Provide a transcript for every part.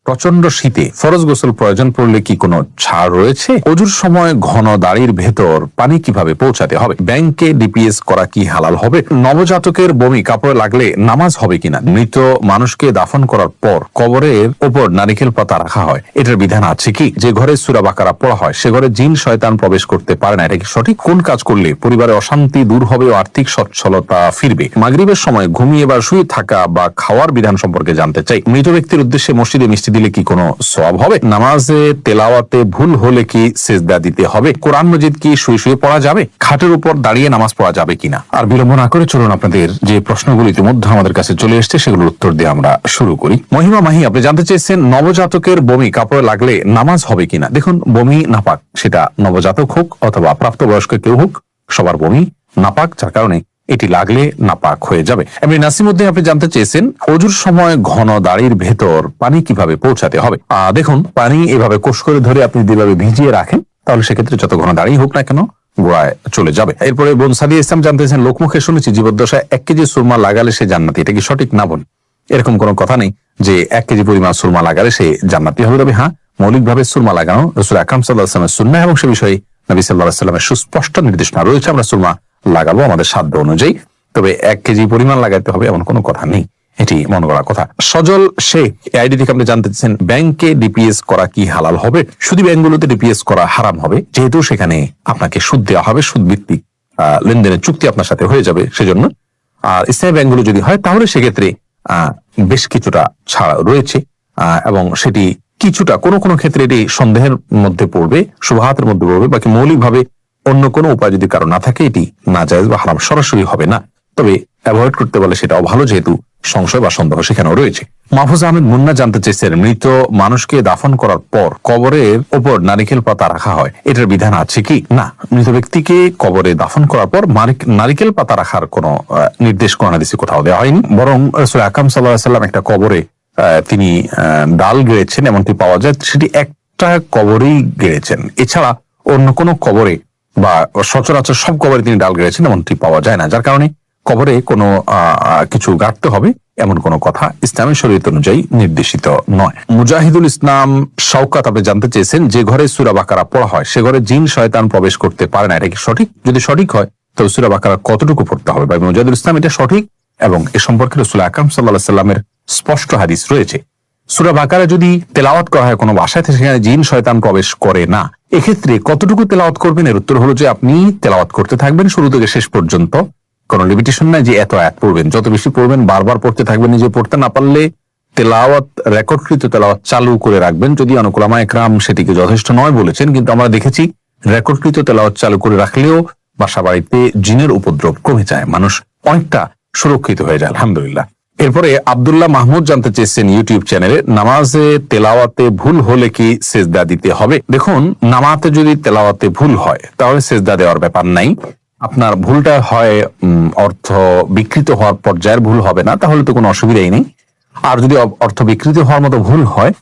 প্রচন্ড শীতে ফরজ গোসল প্রয়োজন পড়লে কি কোনো ছাড় রয়েছে? অজুর সময় ঘন দাড়ির ভেতর পানি কিভাবে পৌঁছাতে হবে? ব্যাংকে ডিপিএস করা কি হালাল হবে? নবজাতকের বমি কাপড়ে লাগলে নামাজ হবে কিনা? মৃত মানুষকে দাফন করার পর কবরের উপর নারিকেল পাতা রাখা হয়, এটার বিধান আছে কি? যে ঘরে সূরা বাকারা পড়া হয় সে ঘরে জিন শয়তান প্রবেশ করতে পারে না, এটা কি সঠিক? কোন কাজ করলে পরিবারে অশান্তি দূর হবে ও আর্থিক সচ্ছলতা ফিরবে? মাগরিবের সময় ঘুমিয়ে বা শুয়ে থাকা বা খাওয়ার বিধান সম্পর্কে জানতে চাই। মৃত ব্যক্তির উদ্দেশ্যে মসজিদে মিষ্টি দিলে কি কোনো সওয়াব হবে? নামাজে তেলাওয়াতে ভুল হলে কি সিজদা দিতে হবে? কোরআন মজিদ কি শুয়ে শুয়ে পড়া যাবে? খাটের উপর দাঁড়িয়ে নামাজ পড়া যাবে কিনা? আর বিলম্ব না করে চলুন আপনাদের যে প্রশ্নগুলো ইতিমধ্যে আমাদের কাছে চলে এসেছে সেগুলোর উত্তর দিয়ে আমরা শুরু করি। মহিমা মাহি, আপনি জানতে চেয়েছেন নবজাতকের বমি কাপড়ে লাগলে নামাজ হবে কিনা। দেখুন, বমি নাপাক, সেটা নবজাতক হোক অথবা প্রাপ্তবয়স্ক কেউ হোক, সবার বমি নাপাক, যার কারণে এটি লাগলে নাপাক হয়ে যাবে। এমনি নাসিমউদ্দিন, আপনি জানতে চেয়েছেন অজুর সময় ঘন দাড়ির ভেতর পানি কিভাবে পৌঁছাতে হবে। দেখুন, পানি এভাবে কোষ করে ধরে আপনি যেভাবে ভিজিয়ে রাখেন তাহলে সেক্ষেত্রে যত ঘন দাড়ি হোক না কেন গোড়ায় চলে যাবে। এরপরে বোন সাদিয়া ইসলাম জানতেছেন, লোকমুখে শুনেছি জীবদ্দশায় 1 কেজি সুরমা লাগালে সে জান্নাতি, এটা কি সঠিক? না বোন, এরকম কোনো কথা নেই যে 1 কেজি পরিমাণ সুরমা লাগালে সে জান্নাতি হবে। তবে হ্যাঁ, মৌলিকভাবে সুরমা লাগানো রাসূল আকরাম সাল্লাল্লাহু আলাইহি ওয়াসাল্লামের সুন্নাহ এবং সে বিষয়ে নবী সাল্লাল্লাহু আলাইহি ওয়াসাল্লামের সুস্পষ্ট নির্দেশনা রয়েছে। আমরা সুরমা লাগাবো আমাদের সাধ্য অনুযায়ী, তবে 1 কেজি পরিমাণ লাগাতে হবে এমন কোনো কথা নেই, এটি মনে করার কথা। সজল শেখ আইডি থেকে আপনি জানতে চাচ্ছেন ব্যাংকে ডিপিএস করা কি হালাল হবে? শুধু ব্যাংকগুলোতে ডিপিএস করা হারাম হবে, যেহেতু সেখানে আপনাকে সুদ দেওয়া হবে, সুদ ভিত্তিক লেনদেনের চুক্তি আপনার সাথে হয়ে যাবে সেজন্য। আর ইসলামী ব্যাংকগুলো যদি হয় তাহলে সেক্ষেত্রে বেশ কিছুটা ছাড় রয়েছে এবং সেটি কিছুটা কোনো কোনো ক্ষেত্রে এটি সন্দেহের মধ্যে পড়বে, শুবহাতের মধ্যে পড়বে, বাকি মৌলিকভাবে অন্য কোনো উপায় যদি কারো না থাকে এটি নাজায়েজ বা হারাম সরাসরি হবে না, তবে অ্যাভয়েড করতে বলে সেটাও ভালো, যেহেতু সংশয় বা সন্দেহ সেখানেও রয়েছে। মাহফুজ আহমেদ মুন্না জানতে চেয়েছেন মৃত মানুষকে দাফন করার পর কবরের উপর নারিকেল পাতা রাখা হয়, এটার বিধান আছে কি? না, মৃত ব্যক্তিকে কবরে দাফন করার পর নারিকেল পাতা রাখার কোনো নির্দেশ কোরআন হাদিসে কোথাও দেওয়া হয়নি, বরং রাসূল আকরাম সাল্লাল্লাহু আলাইহি ওয়াসাল্লাম একটা কবরে তিনি ডাল গেড়েছেন এমনটি পাওয়া যায়, সেটি একটা কবরেই গেড়েছেন, এছাড়া অন্য কোনো কবরে বা সচরাচর সব কবরে তিনি ডাল গেড়েছেন এমনটি পাওয়া যায় না, যার কারণে কবরে কোনো কিছু গাড়তে হবে এমন কোনো কথা ইসলামী শরীয়ত অনুযায়ী নির্দেশিত নয়। মুজাহিদুল ইসলাম শওকাত, আপনি জানতে চেয়েছেন যে ঘরে সূরা বাকারা পড়া হয় সে ঘরে জিন শয়তান প্রবেশ করতে পারে না, এটা কি সঠিক? যদি সঠিক হয় তবে সূরা বাকারা কতটুকু পড়তে হবে? ভাই মুজাহিদুল ইসলাম, এটা সঠিক এবং এ সম্পর্কে রাসূল আকরাম সাল্লাল্লাহু আলাইহি ওয়াসাল্লামের স্পষ্ট হাদিস রয়েছে। সূরা বাকারা যদি তেলাওয়াত করা হয় কোনো বাসায়, সেখানে জিন শয়তান প্রবেশ করে না, এক্ষেত্রে কতটুকু তেলাওয়াত করবেন? এর উত্তর হলো যে আপনি তেলাওয়াত করতে থাকবেন শুরু থেকে শেষ পর্যন্ত, কোন লিমিটেশন নাই যে এত আয়াত পড়বেন, যত বেশি পড়বেন বারবার পড়তে থাকবেন। নিজে পড়তে না পারলে তেলাওয়াত রেকর্ডকৃত তেলাওয়াত চালু করে রাখবেন, যদি অনেক উলামা একরাম সেটিকে যথেষ্ট নয় বলেছেন, কিন্তু আমরা দেখেছি রেকর্ডকৃত তেলাওয়াত চালু করে রাখলেও বাসা বাড়িতে জিনের উপদ্রব কমে যায়, মানুষ অনেকটা সুরক্ষিত হয়ে যায় আলহামদুলিল্লাহ। এরপরে আব্দুল্লাহ মাহমুদ জানতে চেয়েছেন ইউটিউব চ্যানেলে নামাজে তেলাওয়াতে ভুল হলে কি সেজদা দিতে হবে? দেখুন, নামাজে যদি তেলাওয়াতে ভুল হয় তাহলে সেজদা দেওয়ার ব্যাপার নাই, আপনার ভুলটা হয় অর্থ বিকৃত হওয়ার পর্যায়ের ভুল হবে না, তাহলে তো কোনো অসুবিধাই নেই। আর যদি অর্থ বিকৃত হওয়ার মতো ভুল হয়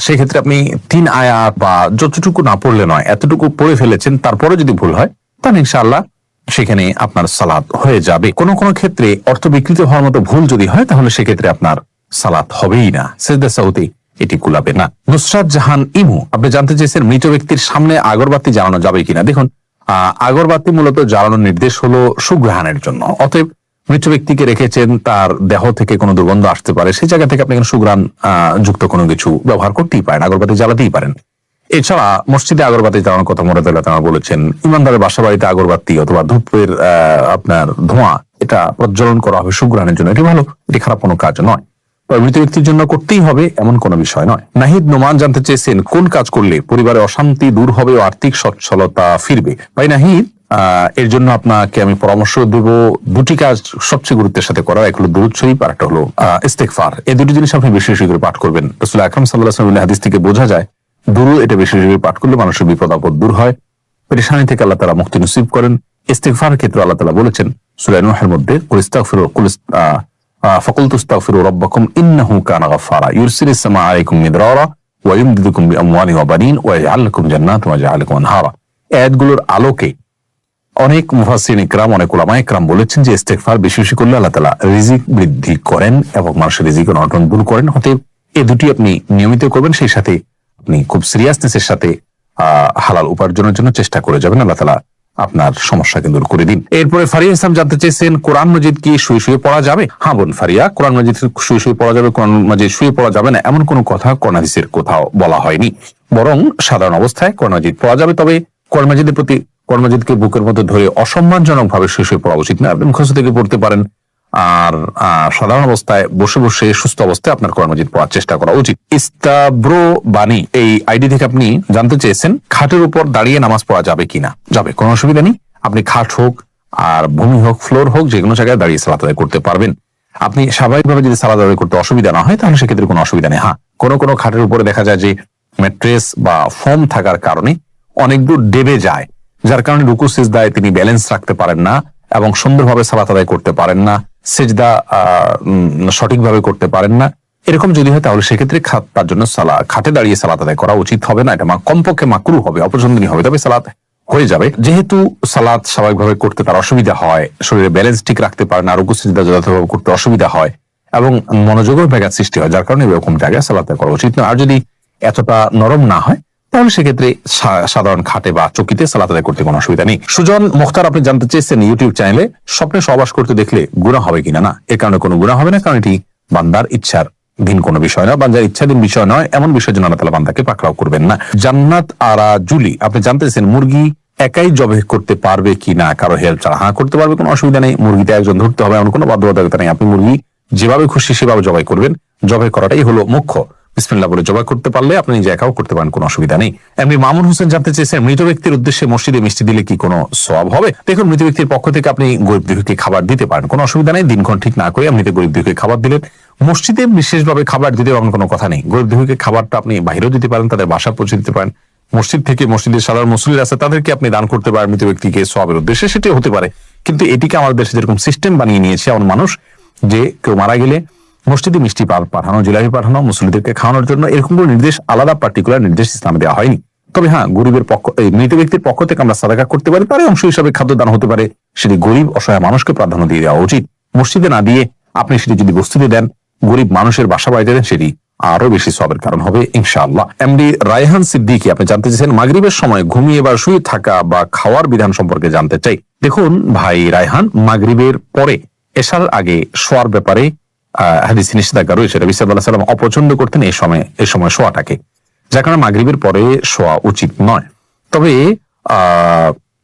সেক্ষেত্রে আপনি 3 আয়াত বা যতটুকু না পড়লে নয় এতটুকু পড়ে ফেলেছেন, তারপরে যদি ভুল হয় তাহলে ইনশাআল্লাহ সেখানে আপনার সালাত হয়ে যাবে। কোনো কোনো ক্ষেত্রে অর্থ বিকৃত হওয়ার মতো ভুল যদি হয় তাহলে সেক্ষেত্রে আপনার সালাত হবেই না, সিজদা সাহুতে এটি কুলাবে না। নুসরাত জাহান ইমু, আপনি জানতে চেয়েছেন মৃত ব্যক্তির সামনে আগরবাতি জ্বালানো যাবে কিনা। দেখুন, আগরবাতি মূলত জ্বালানোর নির্দেশ হলো সুঘ্রাণের জন্য, অতএব মৃত ব্যক্তিকে রেখেছেন, তার দেহ থেকে কোনো দুর্গন্ধ আসতে পারে, সেই জায়গা থেকে আপনি সুঘ্রাণ যুক্ত কোনো কিছু ব্যবহার করতেই পারেন, আগরবাতি জ্বালাতেই পারেন। এছাড়া মসজিদে আগরবাতি জ্বালানোর কথা মুরাদুল্লাহ বলেছেন, ইমানদারের বাসা বাড়িতে আগরবাতি অথবা ধূপের আপনার ধোঁয়া এটা প্রজ্বলন করা হবে সুঘ্রাণের জন্য, এটি ভালো, এটি খারাপ কোনো কাজ নয়, মৃত ব্যক্তির জন্য করতেই হবে এমন কোনো বিষয় নয়। নাহিদ নোমান জানতে চেয়েছেন কোন কাজ করলে পরিবারে অশান্তি দূর হবে ও আর্থিক সচ্ছলতা ফিরবে। ভাই নাহিদ, এর জন্য আপনাকে আমি পরামর্শ দেব দুটি কাজ সবচেয়ে গুরুত্বের সাথে করা, এক হলো দুরূদ শরীফ আর একটা হলো ইস্তেগফার। এই দুটি জিনিস আপনি বেশি বেশি করে পাঠ করবেন। রাসূল আকরাম সাল্লাল্লাহু আলাইহি ওয়াসাল্লামের হাদিস থেকে বোঝা যায় দুরূদ এটা বেশি বেশি করে পাঠ করলে মানুষের বিপদ আপদ দূর হয়, পেরেশানি থেকে আল্লাহ তাআলা মুক্তি নসিব করেন। ইস্তেগফারের ক্ষেত্রে আল্লাহ তাআলা বলেছেন সূরা নূহের মধ্যে فقلت استغفروا ربكم انه كان غفارا يرسل السماء عليكم مدرارا ويمددكم باموال وبنين ويجعل لكم جنات ويجعل لكم انهارا। আয়াতগুলোর আলোকে অনেক মুফাসসিরিন ইকরাম, অনেক উলামা ইকরাম বলেছেন যে ইস্তেগফার বেশি বেশি করলে আল্লাহ তাআলা রিজিক বৃদ্ধি করেন এবং মানুষের রিজিক অনটন দূর করেন। অতএব এই দুটি আপনি নিয়মিত করবেন, সেই সাথে আপনি খুব সিরিয়াসনেসের সাথে হালাল উপার্জনের জন্য চেষ্টা করে যাবেন। আল্লাহ তাআলা আপনার সমস্যাকে দূর করে দিন। এরপরে ফারিয়া ইসলাম জানতে চেয়েছেন, কোরআন মজিদ কি শুয়ে শুয়ে পড়া যাবে? হ্যাঁ বোন ফারিয়া, কোরআন মজিদ শুয়ে শুয়ে পড়া যাবে, কোরআন মজিদ শুয়ে পড়া যাবে না এমন কোনো কথা কোরআন হাদিসের কোথাও বলা হয়নি। বরং সাধারণ অবস্থায় কোরআন মজিদ পড়া যাবে, তবে কোরআন মজিদের প্রতি কোরআন মজিদকে বুকের মধ্যে ধরে অসম্মানজনক ভাবে শুয়ে শুয়ে পড়া উচিত না। আপনি মুখস্থ থেকে পড়তে পারেন, আর সাধারণ অবস্থায় বসে বসে সুস্থ অবস্থায় আপনার কোরআন মজিদ পড়ার চেষ্টা করা উচিত। ইস্তাব্রো বাণী এই আইডি থেকে আপনি জানতে চেয়েছেন, খাটের উপর দাঁড়িয়ে নামাজ পড়া যাবে কিনা? যাবে, কোনো অসুবিধা নেই। আপনি খাট হোক আর ভূমি হোক, ফ্লোর হোক, যে কোনো জায়গায় দাঁড়িয়ে সালাত আদায় করতে পারবেন। আপনি স্বাভাবিকভাবে যদি সালাত আদায় করতে অসুবিধা না হয় তাহলে সেক্ষেত্রে কোনো অসুবিধা নেই। হ্যাঁ, কোনো খাটের উপরে দেখা যায় যে ম্যাট্রেস বা ফোম থাকার কারণে অনেক দূর ডেবে যায়, যার কারণে রুকু সিজদায় তিনি ব্যালেন্স রাখতে পারেন না এবং সুন্দরভাবে সালাত আদায় করতে পারেন না, সিজদা সঠিকভাবে করতে পারেন না। এরকম যদি হয় তাহলে সেক্ষেত্রে তার জন্য খাটে দাঁড়িয়ে সালাত আদায় করা উচিত হবে না। এটা কমপক্ষে মাকরুহ হবে, অপছন্দনীয় হবে, তবে সালাত হয়ে যাবে। যেহেতু সালাত স্বাভাবিকভাবে করতে তার অসুবিধা হয়, শরীরে ব্যালেন্স ঠিক রাখতে পারে না, রুকু সিজদা যথাযথভাবে করতে অসুবিধা হয় এবং মনোযোগের ব্যাঘাত সৃষ্টি হয়, যার কারণে এরকম জায়গায় সালাত করা উচিত না। আর যদি এতটা নরম না হয় তাহলে সেক্ষেত্রে সাধারণ খাটে বা চকিতে সালাত আদায় করতে কোনো অসুবিধা নেই। সুজন মুখতার আপনি জানতে চেয়েছেন, ইউটিউব চ্যানেলে স্বপ্নে সহবাস করতে দেখলে গুনাহ হবে কিনা? না, এর কারণে কোনো গুনাহ হবে না, কারণ এটি বান্দার ইচ্ছার ভিন কোনো বিষয় নয়, বান্দার ইচ্ছাধীন বিষয় নয়, এমন বিষয় জন্য আল্লাহ তাআলা বান্দাকে পাকড়াও করবেন না। জান্নাত আরা জুলি আপনি জানতে চেয়েছেন, মুরগি একাই জবাই করতে পারবে কিনা কারো হেল্প ছাড়া? হ্যাঁ, করতে পারবে, কোনো অসুবিধা নেই। মুরগিতে একজন ধরতে হবে এমন কোনো বাধ্যবাধকতা নেই। আপনি মুরগি যেভাবে খুশি সেভাবে জবাই করবেন, জবাই করাটাই হলো মুখ্য। বিসমিল্লাহ বলে জবাই করতে পারলে আপনি নিজে একাও করতে পারেন, কোনো অসুবিধা নেই। এমনি মামুন হোসেন জানতে চেয়েছেন, মৃত ব্যক্তির উদ্দেশ্যে মসজিদে মিষ্টি দিলে কি কোনো সওয়াব হবে? দেখুন, মৃত ব্যক্তির পক্ষ থেকে আপনি গরিব দুঃখীকে খাবার দিতে পারেন, কোনো অসুবিধা নেই। দিনক্ষণ ঠিক না করে আপনি গরিব দুঃখীকে খাবার দিলেন। মসজিদে বিশেষভাবে খাবার দিতে এমন কোনো কথা নেই। গরিব দুঃখীকে খাবারটা আপনি বাইরেও দিতে পারেন, তাদের বাসা পৌঁছে দিতে পারেন। মসজিদ থেকে, মসজিদের সাধারণ মুসল্লিরা আছে তাদেরকে আপনি দান করতে পারেন মৃত ব্যক্তিকে সওয়াবের উদ্দেশ্যে, সেটাই হতে পারে। কিন্তু এটিকে আমাদের দেশে যেরকম সিস্টেম বানিয়ে নিয়েছে এমন মানুষ, যে কেউ মারা গেলে মসজিদে মিষ্টি পাঠানো, জিলাপি পাঠানো, মুসল্লিদেরকে খাওয়ানোর জন্য, এরকম কোনো নির্দেশ, আলাদা পার্টিকুলার নির্দেশ ইসলামে দেওয়া হয়নি। তবে হ্যাঁ, গরিবের মৃত ব্যক্তির পক্ষ থেকে আমরা সাদাকা করতে পারি, তার অংশ হিসাবে খাদ্য দান হতে পারে। সেটি গরিব অসহায় মানুষকে প্রাধান্য দিয়ে দেওয়া উচিত। মসজিদে না দিয়ে আপনি সেটি যদি বস্তিতে দেন, গরিব মানুষের বাসা বাড়িতে দেন, সেটি আরো বেশি সওয়াবের কারণ হবে ইনশাআল্লাহ। এমডি রায়হান সিদ্দিকী আপনি জানতে চাইছেন, মাগরিবের সময় ঘুমিয়ে বা শুয়ে থাকা বা খাওয়ার বিধান সম্পর্কে জানতে চাই। দেখুন ভাই রায়হান, মাগরিবের পরে এশার আগে শোয়ার ব্যাপারে হাদিসে নিষেধাজ্ঞা রয়েছে। নবী সাল্লাল্লাহু আলাইহি ওয়াসাল্লাম অপছন্দ করতেন এই সময় শোয়াটাকে, যার কারণে মাগরিবের পরে শোয়া উচিত নয়। তবে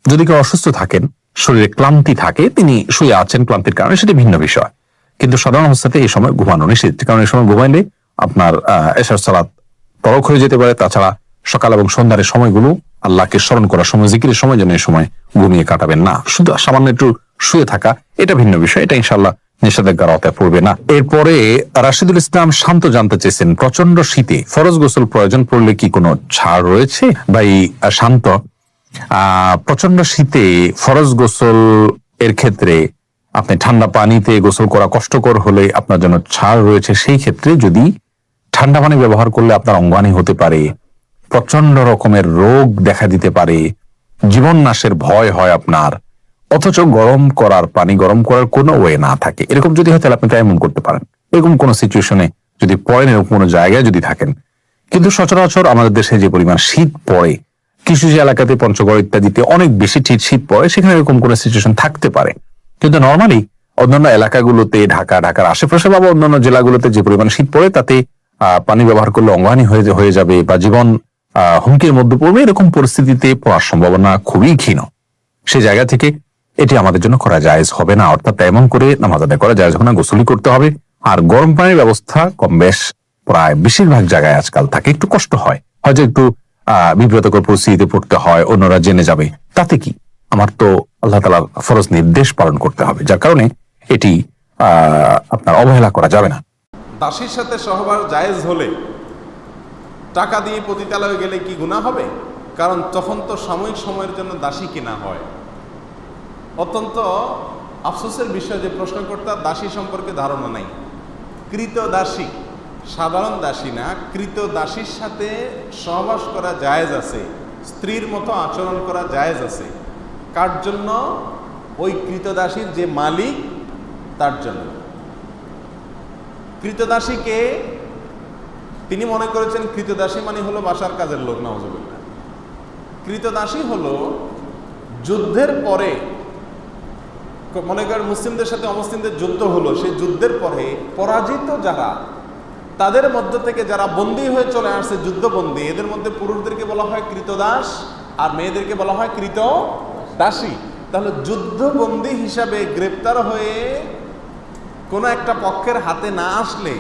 যদি কেউ অসুস্থ থাকেন, শরীরে ক্লান্তি থাকে, তিনি শুয়ে আছেন ক্লান্তির কারণে, সেটি ভিন্ন বিষয়। কিন্তু সাধারণ অবস্থাতে এই সময় ঘুমানো নিষেধ, কারণ এই সময় ঘুমাইলে আপনার এশার সালাত তরক হয়ে যেতে পারে। তাছাড়া সকাল এবং সন্ধ্যার সময়গুলো আল্লাহকে স্মরণ করার সময়, জিকিরের সময় যেন এই সময় ঘুমিয়ে কাটাবেন না। শুধু সামান্য একটু শুয়ে থাকা এটা ভিন্ন বিষয়, এটা ইনশাআল্লাহ নিষেধাজ্ঞার আওতায় পড়বে না। এরপরে রাশিদুল ইসলাম শান্ত জানতে চেয়েছেন, প্রচন্ড শীতে ফরজ গোসল প্রয়োজন পড়লে কি কোনো ছাড় রয়েছে? ভাই শান্ত, প্রচন্ড শীতে ফরজ গোসল এর ক্ষেত্রে আপনি ঠান্ডা পানিতে গোসল করা কষ্টকর হলে আপনার জন্য ছাড় রয়েছে। সেই ক্ষেত্রে যদি ঠান্ডা পানি ব্যবহার করলে আপনার অঙ্গহানি হতে পারে, প্রচন্ড রকমের রোগ দেখা দিতে পারে, জীবন নাশের ভয় হয় আপনার, অথচ গরম করার কোনো ওয়ে না থাকে, এরকম যদি হয় তাহলে আপনি এমন করতে পারেন। এরকম কোন সিচুয়েশনে যদি পড়েন, এরকম কোনো জায়গায় যদি থাকেন। কিন্তু সচরাচর আমাদের দেশে যে পরিমাণ শীত পড়ে, কিছু যে এলাকাতে পঞ্চগড় ইত্যাদিতে অনেক বেশি শীত পড়ে, সেখানে এরকম কোন সিচুয়েশন থাকতে পারে। কিন্তু নর্মালি অন্যান্য এলাকাগুলোতে, ঢাকার আশেপাশে বা অন্যান্য জেলাগুলোতে যে পরিমাণ শীত পড়ে, তাতে পানি ব্যবহার করলে অঙ্গহানি হয়ে যাবে বা জীবন হুমকির মধ্যে পড়বে, এরকম পরিস্থিতিতে পড়ার সম্ভাবনা খুবই ক্ষীণ। সেই জায়গা থেকে এটি আমাদের জন্য করা জায়েজ হবে না, অর্থাৎ এমন করে নামাজ আদায় করা জায়েজ হবে না, গোসলই করতে হবে। আর গরম পানির ব্যবস্থা কম বেশ প্রায় বেশিরভাগ জায়গায় আজকাল থাকে। একটু কষ্ট হয়, হয়তো একটু বিব্রতকর পরিস্থিতিতে পড়তে হয়, অন্যরা জেনে যাবে, তাতে কি? আমার তো আল্লাহ তাআলার ফরজ নির্দেশ পালন করতে হবে, যার কারণে এটি আপনার অবহেলা করা যাবে না। দাসীর সাথে সহবাস জায়েজ হলে টাকা দিয়ে পতিতালয়ে গেলে কি গুনাহ হবে? কারণ তখন তো সাময়িক সময়ের জন্য দাসী কেনা হয়। অত্যন্ত আফসোসের বিষয় যে প্রশ্নকর্তার দাসী সম্পর্কে ধারণা নাই। কৃত দাসী, সাধারণ দাসী না, কৃত দাসীর সাথে সহবাস করা জায়েজ আছে, স্ত্রীর মতো আচরণ করা জায়েজ আছে। কার জন্য? ওই কৃতদাসীর যে মালিক তার জন্য। কৃতদাসীকে তিনি মনে করেছেন কৃতদাসী মানে হলো বাসার কাজের লোক, নাউজুবিল্লাহ। কৃতদাসী হলো যুদ্ধের পরে, মনে করেন মুসলিমদের সাথে অমুসলিমদের যুদ্ধ হলো, সেই যুদ্ধের পরে পরাজিত যারা, তাদের মধ্য থেকে যারা বন্দী হয়ে চলে আসছে, যুদ্ধবন্দী, এদের মধ্যে পুরুষদেরকে বলা হয় কৃতদাস আর মেয়েদেরকে বলা হয় কৃতদাসী। তাহলে যুদ্ধবন্দী হিসাবে গ্রেপ্তার হয়ে কোনো একটা পক্ষের হাতে না আসলে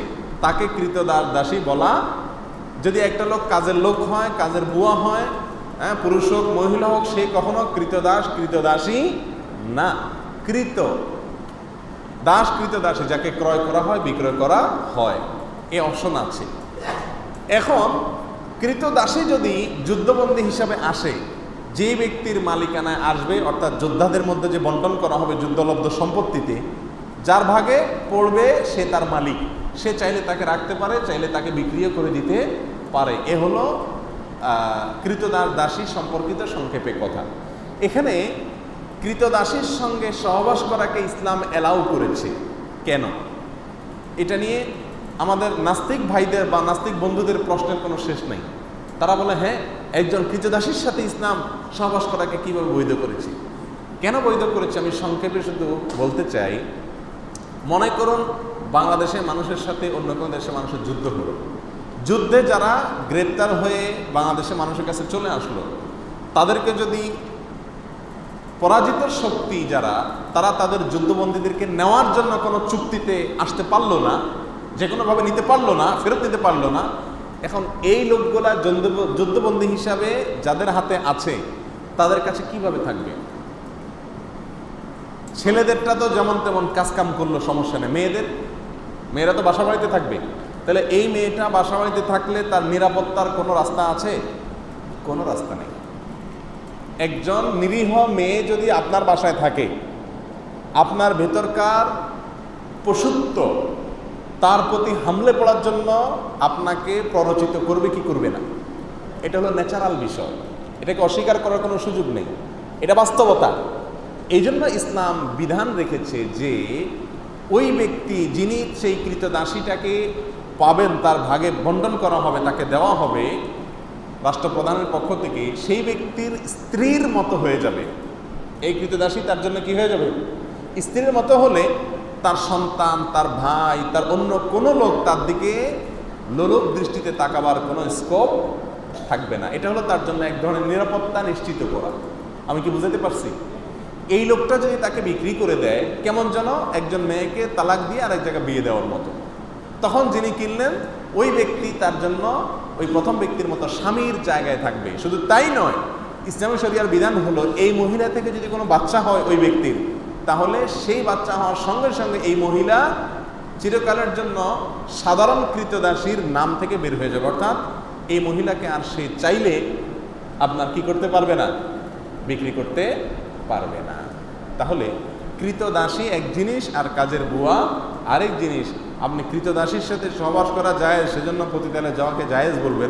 তাকে কৃতদাসী বলা। যদি একটা লোক কাজের লোক হয়, কাজের বুয়া হয়, হ্যাঁ, পুরুষ হোক মহিলা হোক, সে কখনো কৃতদাসী না। দাস কৃতদাসী, যাকে ক্রয় করা হয়, বিক্রয় করা হয়, এ অপশন আছে। এখন কৃতদাসী যদি যুদ্ধবন্দী হিসাবে আসে, যে ব্যক্তির মালিকানায় আসবে, অর্থাৎ যোদ্ধাদের মধ্যে যে বন্টন করা হবে যুদ্ধলব্ধ সম্পত্তিতে, যার ভাগে পড়বে সে তার মালিক, সে চাইলে তাকে রাখতে পারে, চাইলে তাকে বিক্রিও করে দিতে পারে। এ হলো কৃতদাসী সম্পর্কিত সংক্ষেপে কথা। এখানে কৃতদাসীর সঙ্গে সহবাস করাকে ইসলাম অ্যালাউ করেছে কেন? এটা নিয়ে আমাদের নাস্তিক ভাইদের বা নাস্তিক বন্ধুদের প্রশ্নের কোনো শেষ নেই। তারা বলে, হ্যাঁ, একজন কৃতদাসীর সাথে ইসলাম সহবাস করাকে কিভাবে বৈধ করেছে? কেন বৈধ করেছে আমি সংক্ষেপে শুধু বলতে চাই। মনে করুন বাংলাদেশের মানুষের সাথে অন্য কোনো দেশের মানুষের যুদ্ধ হলো, যুদ্ধে যারা গ্রেপ্তার হয়ে বাংলাদেশের মানুষের কাছে চলে আসলো, তাদেরকে যদি পরাজিত শক্তি যারা, তারা তাদের যুদ্ধবন্দীদেরকে নেওয়ার জন্য কোনো চুক্তিতে আসতে পারলো না, যে কোনোভাবে নিতে পারলো না, ফেরত নিতে পারলো না, এখন এই লোকগুলা যুদ্ধবন্দী হিসাবে যাদের হাতে আছে তাদের কাছে কিভাবে থাকবে? ছেলেদেরটা তো যেমন তেমন কাজকাম করলো, সমস্যা নেই। মেয়েরা তো বাসা বাড়িতে থাকবে। তাহলে এই মেয়েটা বাসা বাড়িতে থাকলে তার নিরাপত্তার কোনো রাস্তা আছে? কোনো রাস্তা নেই। একজন নিরীহ মেয়ে যদি আপনার বাসায় থাকে, আপনার ভেতরকার পশুত্ব তার প্রতি হামলে পড়ার জন্য আপনাকে প্ররোচিত করবে কি করবে না? এটা হলো ন্যাচারাল বিষয়, এটাকে অস্বীকার করার কোনো সুযোগ নেই, এটা বাস্তবতা। এই জন্য ইসলাম বিধান রেখেছে যে ওই ব্যক্তি যিনি সেই কৃতদাসীটাকে পাবেন, তার ভাগে বন্টন করা হবে, তাকে দেওয়া হবে রাষ্ট্রপ্রধানের পক্ষ থেকে, সেই ব্যক্তির স্ত্রীর মতো হয়ে যাবে। এই কৃতদাসী তার জন্য কি হয়ে যাবে? স্ত্রীর মতো হলে তার সন্তান, তার ভাই, তার অন্য কোনো লোক তার দিকে লোলুপ দৃষ্টিতে তাকাবার কোনো স্কোপ থাকবে না। এটা হলো তার জন্য এক ধরনের নিরাপত্তা নিশ্চিত করা। আমি কি বুঝাতে পারছি? এই লোকটা যদি তাকে বিক্রি করে দেয়, কেমন যেন একজন মেয়েকে তালাক দিয়ে আরেক জায়গায় বিয়ে দেওয়ার মতো। তখন যিনি কিনলেন ওই ব্যক্তি তার জন্য ওই প্রথম ব্যক্তির মতো স্বামীর জায়গায় থাকবে। শুধু তাই নয়, ইসলামী শরিয়ার বিধান হলো এই মহিলা থেকে যদি কোনো বাচ্চা হয় ওই ব্যক্তির, তাহলে সেই বাচ্চা হওয়ার সঙ্গে সঙ্গে এই মহিলা চিরকালের জন্য সাধারণ কৃতদাসীর নাম থেকে বের হয়ে যাবে। অর্থাৎ এই মহিলাকে আর সে চাইলে আপনার কি করতে পারবে না? বিক্রি করতে পারবে না। তাহলে কৃতদাসী এক জিনিস আর কাজের বুয়া আরেক জিনিস। আপনি কৃতদাসীর সাথে সহবাস করা যায়, সেজন্য পতিতালয়ে যাওয়াকে জায়েজ বলবেন।